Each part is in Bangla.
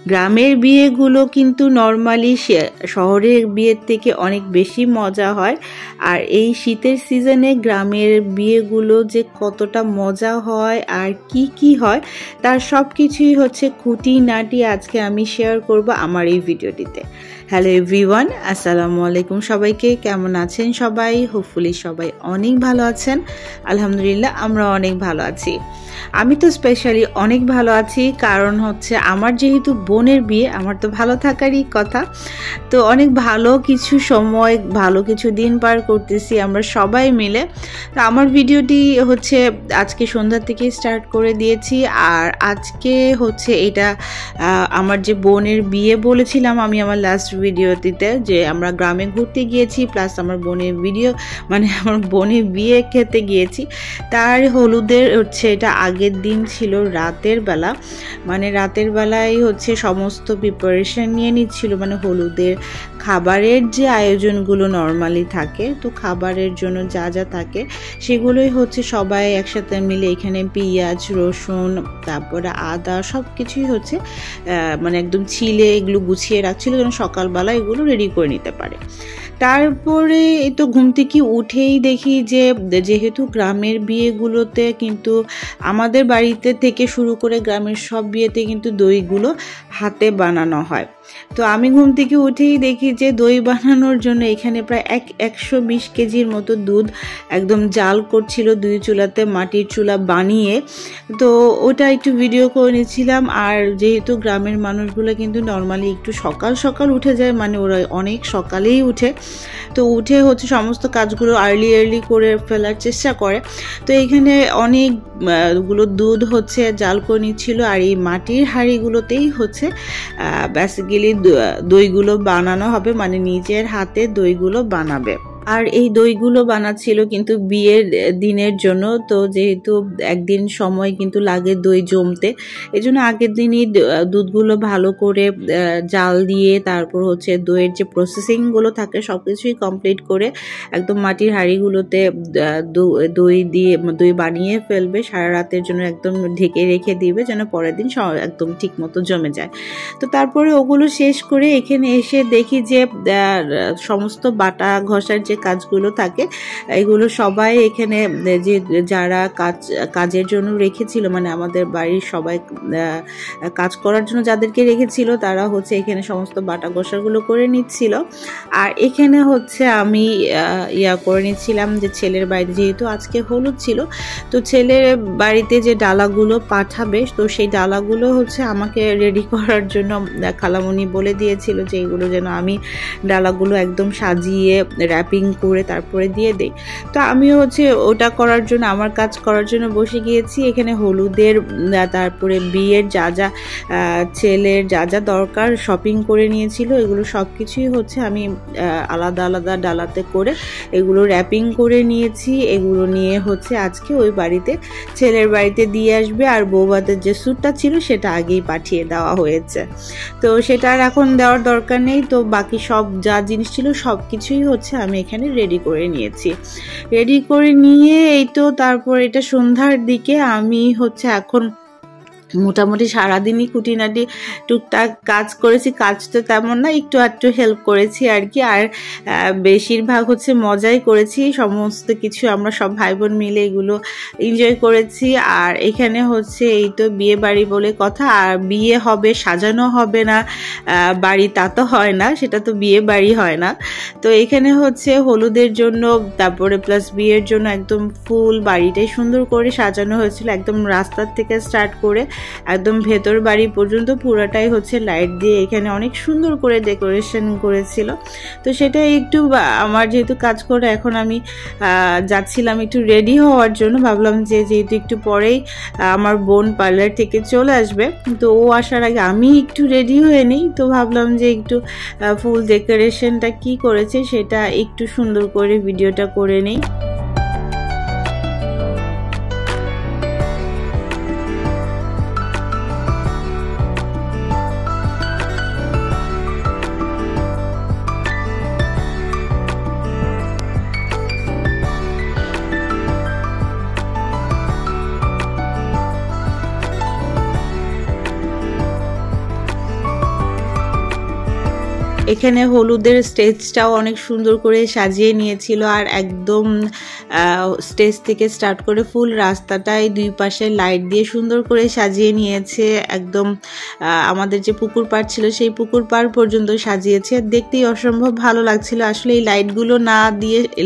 গ্রামের বিয়েগুলো কিন্তু নর্মালি শহরের বিয়ের থেকে অনেক বেশি মজা হয়। আর এই শীতের সিজনে গ্রামের বিয়েগুলো যে কতটা মজা হয় আর কি হয় তার সব কিছুই হচ্ছে খুঁটিনাটি আজকে আমি শেয়ার করব আমার এই ভিডিওটিতে। হ্যালো এভরিওয়ান, আসসালামু আলাইকুম। সবাইকে কেমন আছেন সবাই? হোপফুলি সবাই অনেক ভালো আছেন। আলহামদুলিল্লাহ আমরা অনেক ভালো আছি। আমি তো স্পেশালি অনেক ভালো আছি, কারণ হচ্ছে আমার যেহেতু বোনের বিয়ে, আমার তো ভালো থাকারই কথা। তো অনেক ভালো কিছু সময়, ভালো কিছু দিন পার করতেছি আমরা সবাই মিলে। তো আমার ভিডিওটি হচ্ছে আজকে সন্ধ্যা থেকে স্টার্ট করে দিয়েছি। আর আজকে হচ্ছে এটা আমার যে বোনের বিয়ে বলেছিলাম আমি আমার লাস্ট ভিডিওটিতে, যে আমরা গ্রামে ঘুরতে গিয়েছি, প্লাস আমার বোনের আমার বোনের বিয়ে খেতে গিয়েছি। তার হলুদের হচ্ছে এটা আগের দিন ছিল রাতের বেলা, রাতের বেলায় হচ্ছে সমস্ত প্রিপারেশন নিয়ে নিচ্ছিল, হলুদের খাবারের যে আয়োজনগুলো নর্মালি থাকে, তো খাবারের জন্য যা যা থাকে সেগুলোই হচ্ছে সবাই একসাথে মিলে এখানে পেঁয়াজ, রসুন, তারপরে আদা সব কিছুই হচ্ছে একদম ছিলে এগুলো গুছিয়ে রাখছিল যেন সকালবেলা এগুলো রেডি করে নিতে পারে। তারপরে এই তো ঘুম থেকে উঠেই দেখি যে যেহেতু গ্রামের বিয়েগুলোতে কিন্তু আমাদের বাড়িতে থেকে শুরু করে গ্রামের সব বিয়েতে কিন্তু দইগুলো হাতে বানানো হয়। তো আমি ঘুম থেকে উঠেই দেখি যে দই বানানোর জন্য এখানে প্রায় 120 কেজির মতো দুধ একদম জাল করছিল দুই চুলাতে, মাটির চুলা বানিয়ে। তো ওটা একটু ভিডিও করে নিয়েছিলাম। আর যেহেতু গ্রামের মানুষগুলো কিন্তু নর্মালি একটু সকাল সকাল উঠে যায়, ওরা অনেক সকালেই উঠে, তো উঠে হচ্ছে সমস্ত কাজগুলো আর্লি করে ফেলার চেষ্টা করে। তো এখানে অনেকগুলো দুধ হচ্ছে জাল করে নিচ্ছিল। আর এই মাটির হাঁড়িগুলোতেই হচ্ছে বেসিক্যালি দইগুলো বানানো হবে, নিজের হাতে দইগুলো বানাবে। আর এই দইগুলো বানাচ্ছিল কিন্তু বিয়ের দিনের জন্য। তো যেহেতু একদিন সময় কিন্তু লাগে দই জমতে, এই জন্য আগের দিনই দুধগুলো ভালো করে জাল দিয়ে তারপর হচ্ছে দইয়ের যে প্রসেসিংগুলো থাকে সব কিছুই কমপ্লিট করে একদম মাটির হাঁড়িগুলোতে দই বানিয়ে ফেলবে, সারা রাতের জন্য একদম ঢেকে রেখে দিবে যেন পরের দিন একদম ঠিক মতো জমে যায়। তো তারপরে ওগুলো শেষ করে এখানে এসে দেখি যে সমস্ত বাটা ঘষার যে কাজগুলো থাকে এগুলো সবাই এখানে যে যারা কাজের জন্য রেখেছিল, আমাদের বাড়ির সবাই কাজ করার জন্য যাদেরকে রেখেছিল তারা হচ্ছে এখানে সমস্ত বাটা ঘষাগুলো করে নিচ্ছিল। আর এখানে হচ্ছে আমি করে নিচ্ছিলাম যে ছেলের বাড়িতে যেহেতু আজকে হলুদ ছিল, তো ছেলের বাড়িতে যে ডালাগুলো পাঠাবে, তো সেই ডালাগুলো হচ্ছে আমাকে রেডি করার জন্য খালামণি বলে দিয়েছিল যে এগুলো যেন আমি ডালাগুলো একদম সাজিয়ে র্যাপিং করে তারপরে দিয়ে দেই। তো আমি হচ্ছে ওটা করার জন্য, আমার কাজ করার জন্য বসে গিয়েছি। এখানে হলুদের তারপরে বিয়ের যা যা ছেলের যা যা দরকার শপিং করে নিয়েছিল, এগুলো সব কিছুই হচ্ছে আমি আলাদা আলাদা ডালাতে করে এগুলো র্যাপিং করে নিয়েছি। এগুলো নিয়ে হচ্ছে আজকে ওই বাড়িতে ছেলের বাড়িতে দিয়ে আসবে। আর বৌভাতের যে স্যুটটা ছিল সেটা আগেই পাঠিয়ে দেওয়া হয়েছে, তো সেটা আর এখন দেওয়ার দরকার নেই। তো বাকি সব যা জিনিস ছিল সব কিছুই হচ্ছে আমি এখানে রেডি করে নিয়েছি। রেডি করে নিয়ে এই তো তারপর এটা সন্ধ্যার দিকে আমি হচ্ছে এখন মোটামুটি সারাদিনই খুঁটিনাটি টুকটাক কাজ করেছি। কাজ তো তেমন না, একটু হেল্প করেছি আর কি। আর বেশিরভাগ হচ্ছে মজাই করেছি, সমস্ত কিছু আমরা সব ভাই বোন মিলে এগুলো এনজয় করেছি। আর এখানে হচ্ছে এই তো বিয়ে বাড়ি বলে কথা, আর বিয়ে হবে সাজানো হবে না বাড়ি তা তো হয় না, সেটা তো বিয়ে বাড়ি হয় না। তো এখানে হচ্ছে হলুদের জন্য তারপরে প্লাস বিয়ের জন্য একদম ফুল বাড়িটাই সুন্দর করে সাজানো হয়েছিল, একদম রাস্তার থেকে স্টার্ট করে একদম ভেতর বাড়ি পর্যন্ত পুরাটাই হচ্ছে লাইট দিয়ে এখানে অনেক সুন্দর করে ডেকোরেশন করেছিল। তো সেটা একটু আমার যেহেতু কাজ করে এখন আমি যাচ্ছিলাম একটু রেডি হওয়ার জন্য, ভাবলাম যে যেহেতু একটু পরেই আমার বোন পার্লার থেকে চলে আসবে, তো ও আসার আগে আমি একটু রেডি হয়ে নিই। তো ভাবলাম যে একটু ফুল ডেকোরেশনটা কি করেছে সেটা একটু সুন্দর করে ভিডিওটা করে নিই। এখানে হলুদের স্টেজটাও অনেক সুন্দর করে সাজিয়ে নিয়েছিল, আর একদম স্টেজ থেকে স্টার্ট করে ফুল রাস্তাটায় দুই পাশে লাইট দিয়ে সুন্দর করে সাজিয়ে নিয়েছে। একদম আমাদের যে পুকুর পাড় ছিল সেই পুকুর পাড় পর্যন্ত সাজিয়েছে, দেখতেই অসম্ভব ভালো লাগছিল। আসলে এই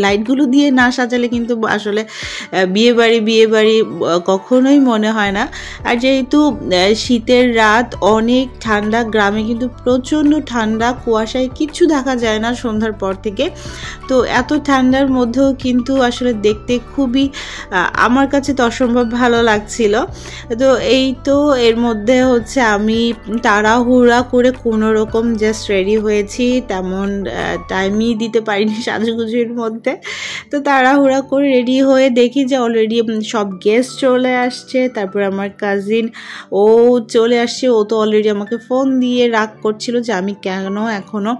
লাইটগুলো দিয়ে না সাজালে কিন্তু আসলে বিয়ে বাড়ি কখনোই মনে হয় না। আর যেহেতু শীতের রাত, অনেক ঠান্ডা, গ্রামে কিন্তু প্রচণ্ড ঠান্ডা, কুয়াশায় কিচ্ছু দেখা যায় না সন্ধ্যার পর থেকে। তো এত ঠান্ডার মধ্যেও কিন্তু আসলে দেখতে খুবই আমার কাছে তো অসম্ভব ভালো লাগছিল। তো এই তো এর মধ্যে হচ্ছে আমি তাড়াহুড়া করে কোনো রকম জাস্ট রেডি হয়েছি, তেমন টাইমই দিতে পারিনি সাজুগুজুর মধ্যে। তো তাড়াহুড়া করে রেডি হয়ে দেখি যে অলরেডি সব গেস্ট চলে আসছে। তারপর আমার কাজিন ও চলে আসছে, ও তো অলরেডি আমাকে ফোন দিয়ে রাগ করছিল যে আমি কেন এখনও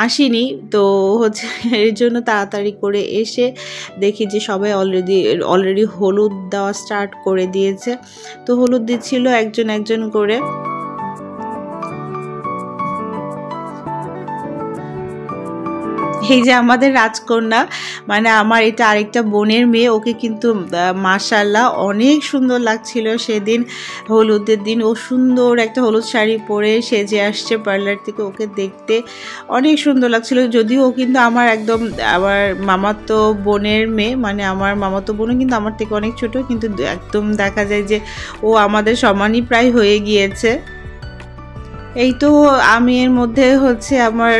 আসিনি। তো হচ্ছে এর জন্য তাড়াতাড়ি করে এসে দেখি যে সবাই অলরেডি হলুদ দেওয়া স্টার্ট করে দিয়েছে। তো হলুদ দিচ্ছিল একজন করে। এই যে আমাদের রাজকন্যা, মানে আমার এটা আরেকটা বোনের মেয়ে, ওকে কিন্তু মাশাআল্লাহ অনেক সুন্দর লাগছিল সেদিন হলুদের দিন। ও সুন্দর একটা হলুদ শাড়ি পরে সেজে আসছে পার্লার থেকে, ওকে দেখতে অনেক সুন্দর লাগছিল। যদিও ও কিন্তু আমার মামাতো বোনের মেয়ে, মানে আমার মামাতো বোনও কিন্তু আমার থেকে অনেক ছোট, কিন্তু একদম দেখা যায় যে ও আমাদের সমানই প্রায় হয়ে গিয়েছে। এই তো আমি এর মধ্যে হচ্ছে আমার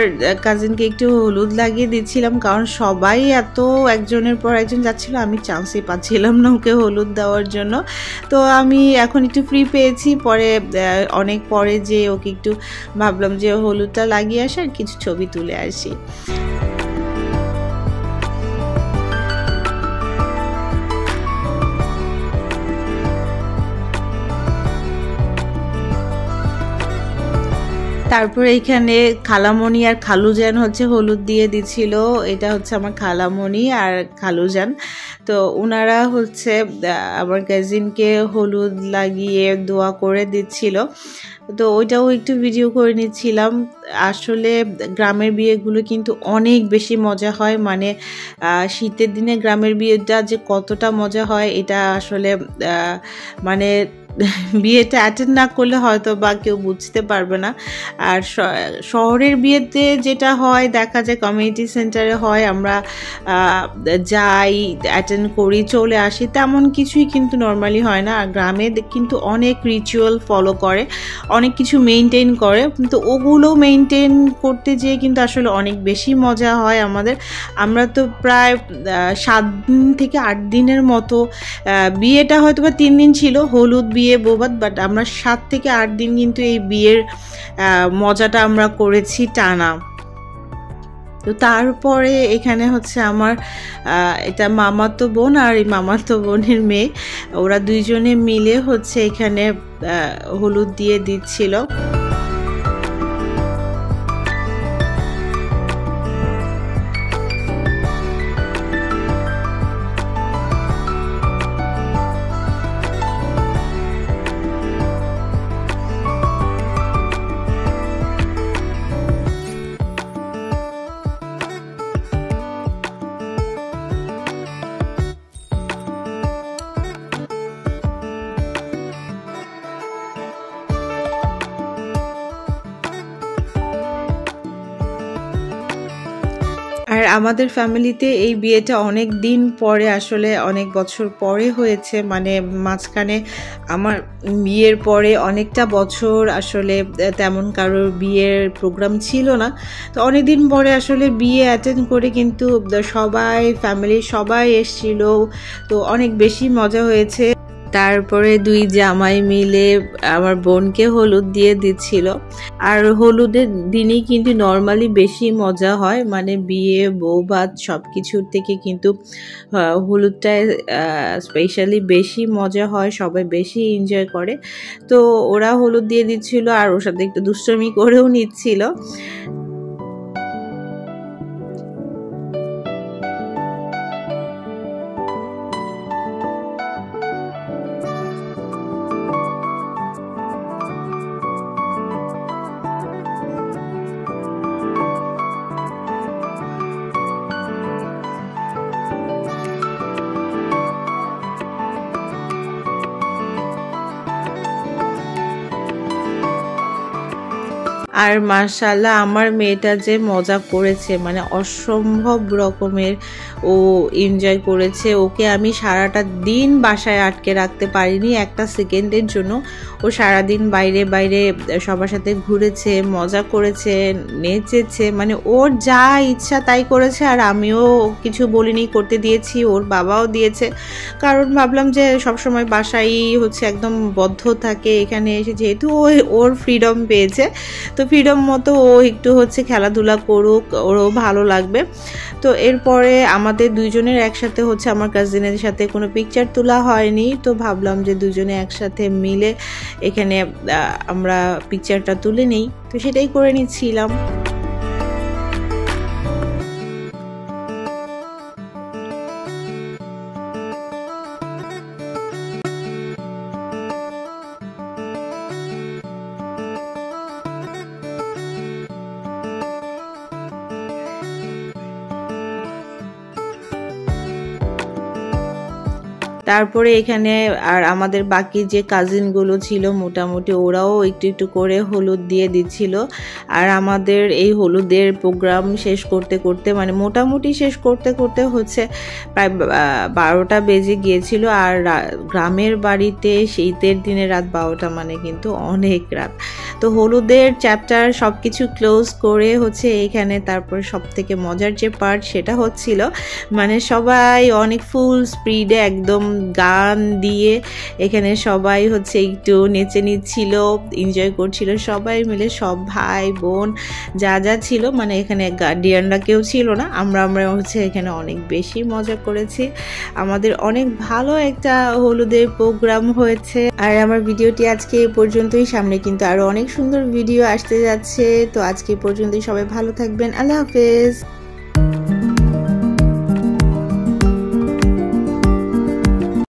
কাজিনকে একটু হলুদ লাগিয়ে দিচ্ছিলাম, কারণ সবাই এত একজনের পর একজন যাচ্ছিল, আমি চান্সই পাচ্ছিলাম না ওকে হলুদ দেওয়ার জন্য। তো আমি এখন একটু ফ্রি পেয়েছি, অনেক পরে যে ওকে একটু ভাবলাম যে হলুদটা লাগিয়ে আসি আর কিছু ছবি তুলে আসি। তারপরে এখানে খালামণি আর খালুজান হচ্ছে হলুদ দিয়ে দিছিল। এটা হচ্ছে আমার খালামণি আর খালুজান। তো ওনারা হচ্ছে আমার কাজিনকে হলুদ লাগিয়ে দোয়া করে দিচ্ছিল। তো ওইটাও একটু ভিডিও করে নিচ্ছিলাম। আসলে গ্রামের বিয়েগুলো কিন্তু অনেক বেশি মজা হয়, মানে শীতের দিনে গ্রামের বিয়েটা যে কতটা মজা হয় এটা আসলে মানে বিয়েটা অ্যাটেন্ড না করলে হয়তো বা কেউ বুঝতে পারবে না। আর শহরের বিয়েতে যেটা হয় দেখা যায় কমিউনিটি সেন্টারে হয়, আমরা যাই, অ্যাটেন্ড করি, চলে আসি, তেমন কিছুই কিন্তু নর্মালি হয় না। আর গ্রামে কিন্তু অনেক রিচুয়াল ফলো করে, অনেক কিছু মেনটেন করে, কিন্তু ওগুলো মেনটেন করতে যেয়ে কিন্তু আসলে অনেক বেশি মজা হয় আমাদের। আমরা তো প্রায় 7 দিন থেকে 8 দিনের মতো, বিয়েটা হয়তো বা 3 দিন ছিল, হলুদ বিয়ে বৌভাত, বাট আমরা 7 থেকে 8 দিন কিন্তু এই বিয়ের মজাটা আমরা করেছি টানা। তো তারপরে এখানে হচ্ছে আমার এটা মামাতো বোন আর এই মামাতো বোনের মেয়ে, ওরা দুইজনে মিলে হচ্ছে এখানে হলুদ দিয়ে দিচ্ছিল। আর আমাদের ফ্যামিলিতে এই বিয়েটা অনেক দিন পরে, আসলে অনেক বছর পরে হয়েছে, মানে মাঝখানে আমার বিয়ের পরে অনেকটা বছর আসলে তেমন কারোর বিয়ের প্রোগ্রাম ছিল না। তো অনেক দিন পরে আসলে বিয়ে অ্যাটেন্ড করে কিন্তু সবাই, ফ্যামিলির সবাই এসেছিল, তো অনেক বেশি মজা হয়েছে। তারপরে দুই জামাই মিলে আমার বোনকে হলুদ দিয়ে দিচ্ছিল। আর হলুদের দিনই কিন্তু নর্মালি বেশি মজা হয়, মানে বিয়ে, বউ ভাত সব কিছুর থেকে কিন্তু হলুদটায় স্পেশালি বেশি মজা হয়, সবাই বেশি এনজয় করে। তো ওরা হলুদ দিয়ে দিচ্ছিল আর ওর সাথে একটু দুষ্টুমি করেও নিচ্ছিল। আর মাশাআল্লাহ আমার মেয়েটা যে মজা করেছে, মানে অসম্ভব রকমের ও এনজয় করেছে। ওকে আমি সারাটা দিন বাসায় আটকে রাখতে পারিনি একটা সেকেন্ডের জন্য। ও সারাদিন বাইরে বাইরে সবার সাথে ঘুরেছে, মজা করেছে, নেচেছে, মানে ওর যা ইচ্ছা তাই করেছে। আর আমিও কিছু বলিনি, করতে দিয়েছি, ওর বাবাও দিয়েছে, কারণ ভাবলাম যে সবসময় বাসায় হচ্ছে একদম বদ্ধ থাকে, এখানে এসে যেহেতু ওর ফ্রিডম পেয়েছে, তো ফ্রিডম মতো ও একটু হচ্ছে খেলাধুলা করুক, ওরও ভালো লাগবে। তো এরপরে আমাদের দুইজনের একসাথে হচ্ছে আমার কাজিনের সাথে কোনো পিকচার তোলা হয়নি, তো ভাবলাম যে দুজনে একসাথে মিলে এখানে আমরা পিকচারটা তুলে নিই, তো সেটাই করে নিচ্ছিলাম। তারপরে এখানে আর আমাদের বাকি যে কাজিনগুলো ছিল মোটামুটি ওরাও একটু একটু করে হলুদ দিয়ে দিচ্ছিল। আর আমাদের এই হলুদের প্রোগ্রাম শেষ করতে করতে, মানে মোটামুটি শেষ করতে করতে হচ্ছে প্রায় 12টা বেজে গিয়েছিল। আর গ্রামের বাড়িতে শীতের দিনে রাত 12টা মানে কিন্তু অনেক রাত। তো হলুদের চ্যাপ্টার সব কিছু ক্লোজ করে হচ্ছে এইখানে তারপরে সব থেকে মজার যে পার্ট সেটা হচ্ছিল, মানে সবাই অনেক ফুল স্পিডে একদম গান দিয়ে এখানে সবাই হচ্ছে একটু নেচে নিচ্ছিল, এনজয় করছিল সবাই মিলে, সব ভাই বোন যা যা ছিল, মানে এখানে গার্ডিয়ানরা কেউ ছিল না, আমরা হচ্ছে এখানে অনেক বেশি মজা করেছি। আমাদের অনেক ভালো একটা হলুদের প্রোগ্রাম হয়েছে। আর আমার ভিডিওটি আজকে এই পর্যন্তই, সামনে কিন্তু আরো অনেক সুন্দর ভিডিও আসতে যাচ্ছে। তো আজকে এই পর্যন্তই, সবাই ভালো থাকবেন, আল্লাহ হাফেজ।